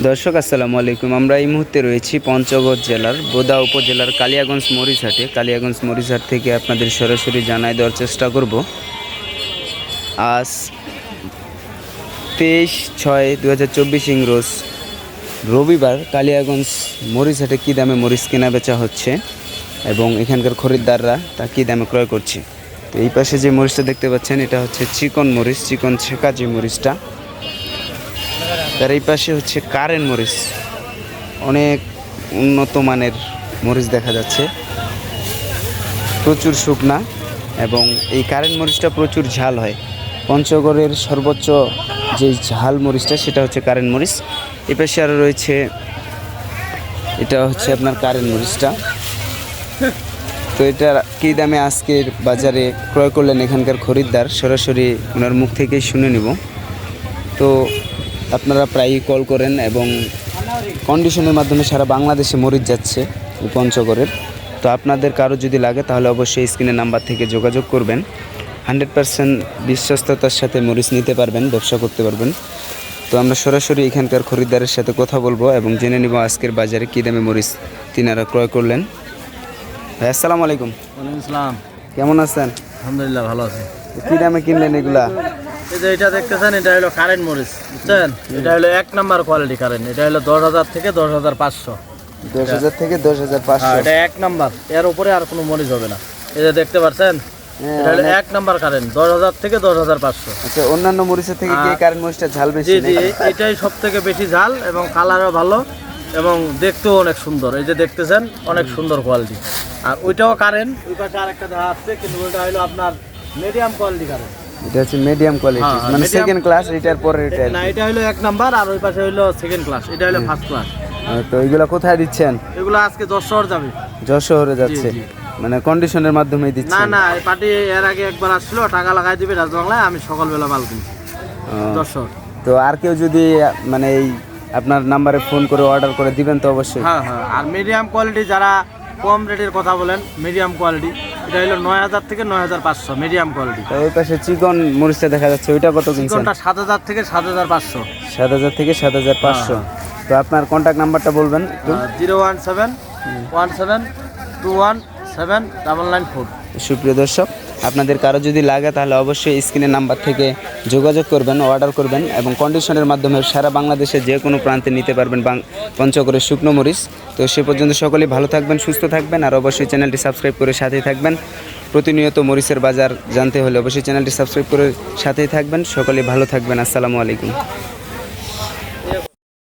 দর্শক আসসালামু আলাইকুম। আমরা এই মুহূর্তে রয়েছি পঞ্চগড় জেলার বোদা উপজেলার কালিয়াগঞ্জ মরিচহাটে। কালিয়াগঞ্জ মরিচহাট থেকে আপনাদের সরাসরি জানাই দেওয়ার চেষ্টা করব। আজ 23/6/2024 ইংরোজ রবিবার কালিয়াগঞ্জ মরিচহাটে কী দামে মরিচ কেনা বেচা হচ্ছে এবং এখানকার খরিদ্দাররা তা কী দামে ক্রয় করছে। তো এই পাশে যে মরিচটা দেখতে পাচ্ছেন এটা হচ্ছে চিকন মরিচ, চিকন ছেঁকা যে মরিচটা। তার এই পাশে হচ্ছে কারেন্ট মরিচ, অনেক উন্নত মানের মরিচ দেখা যাচ্ছে, প্রচুর শুকনা এবং এই কারেন্ট মরিচটা প্রচুর ঝাল হয়। পঞ্চগড়ের সর্বোচ্চ যে ঝাল মরিচটা সেটা হচ্ছে কারেন্ট মরিচ। এই পাশে আরও রয়েছে, এটা হচ্ছে আপনার কারেন্ট মরিচটা। তো এটা কী দামে আজকের বাজারে ক্রয় করলেন এখানকার খরিদ্দার, সরাসরি ওনার মুখ থেকেই শুনে নেব। তো আপনারা প্রায়ই কল করেন এবং কন্ডিশনের মাধ্যমে সারা বাংলাদেশে মরিচ যাচ্ছে এই পঞ্চগড়ের। তো আপনাদের কারো যদি লাগে তাহলে অবশ্যই স্ক্রিনের নাম্বার থেকে যোগাযোগ করবেন। 100% বিশ্বস্ততার সাথে মরিচ নিতে পারবেন, ব্যবসা করতে পারবেন। তো আমরা সরাসরি এখানকার খরিদ্দারের সাথে কথা বলবো এবং জেনে নেব আজকের বাজারে কী দামে মরিচ তিনারা ক্রয় করলেন। ভাই আসসালামু আলাইকুম। ওয়ালাইকুম আসসালাম। কেমন আছেন? আলহামদুলিল্লাহ ভালো আছি। কী দামে কিনলেন এগুলা? এই যে এটা দেখতেছেন, এটা হলো কারেন্ট মরিচ, বুঝছেন? এটা হলো 1 নাম্বার কোয়ালিটি কারেন্ট। এটা হলো 10,000 থেকে 10,500। 10,000 থেকে 10,500। এটা 1 নাম্বার, এর উপরে আর কোনো মরিচ হবে না। এই যে দেখতে পাচ্ছেন, এটা হলো 1 নাম্বার কারেন্ট, 10,000 থেকে 10,500। আচ্ছা, অন্যান্য মরিচের থেকে কি কারেন্ট মরিচটা ঝাল বেশি? জি জি, এটাই সব থেকে বেশি ঝাল এবং কালারও ভালো এবং দেখতেও অনেক সুন্দর। এই যে দেখতেছেন, অনেক সুন্দর কোয়ালিটি। আর ওইটাও কারেন্ট, ওই পাশে আরেকটা দেখা যাচ্ছে, কিন্তু ওইটা হলো আপনার মিডিয়াম কোয়ালিটি কারেন্ট। এটা হচ্ছে মিডিয়াম কোয়ালিটি, মানে সেকেন্ড ক্লাস। এটার পরে এটা না, এটা হলো 1 নাম্বার আর ওই পাশে হলো সেকেন্ড ক্লাস, এটা হলো ফার্স্ট ক্লাস। তো এইগুলা কোথায় দিচ্ছেন? এগুলো আজকে 10 শহর যাবে। যশোরে যাচ্ছে, জি। মানে কন্ডিশনের মাধ্যমে না দিচ্ছেন? না, এই পার্টি এর আগে একবার আসছিল, টাকা লাগাই দিবে রাজবাংলায়, আমি সকালবেলা মাল কিনছি 10 শহর। তো আর কেউ যদি মানে এই আপনার নাম্বারে ফোন করে অর্ডার করে দিবেন তো অবশ্যই। হ্যাঁ হ্যাঁ। আর মিডিয়াম কোয়ালিটি যারা কম রেটের কথা বলেন, মিডিয়াম কোয়ালিটি, এটা হলো 9,000 থেকে 9,500 মিডিয়াম কোয়ালিটি। তো ওই পাশে চিকন মরিচটা দেখা যাচ্ছে, ওইটা কত কিনছেন? চিকনটা 7,000 থেকে 7,500। 7,000 থেকে 7,500। তো আপনার কন্ট্যাক্ট নাম্বারটা বলবেন একটু। 017-172179994। সুপ্রিয় দর্শক, আপনাদের কারো যদি লাগে তাহলে অবশ্যই স্ক্রিনের নাম্বার থেকে যোগাযোগ করবেন, অর্ডার করবেন এবং কন্ডিশনের মাধ্যমে সারা বাংলাদেশে যে কোনো প্রান্তে নিতে পারবেন পঞ্চগড়ের শুকনো মরিচ। তো সে পর্যন্ত সকলেই ভালো থাকবেন, সুস্থ থাকবেন আর অবশ্যই চ্যানেলটি সাবস্ক্রাইব করে সাথেই থাকবেন। প্রতিনিয়ত মরিচের বাজার জানতে হলে অবশ্যই চ্যানেলটি সাবস্ক্রাইব করে সাথেই থাকবেন। সকলেই ভালো থাকবেন। আসসালামু আলাইকুম।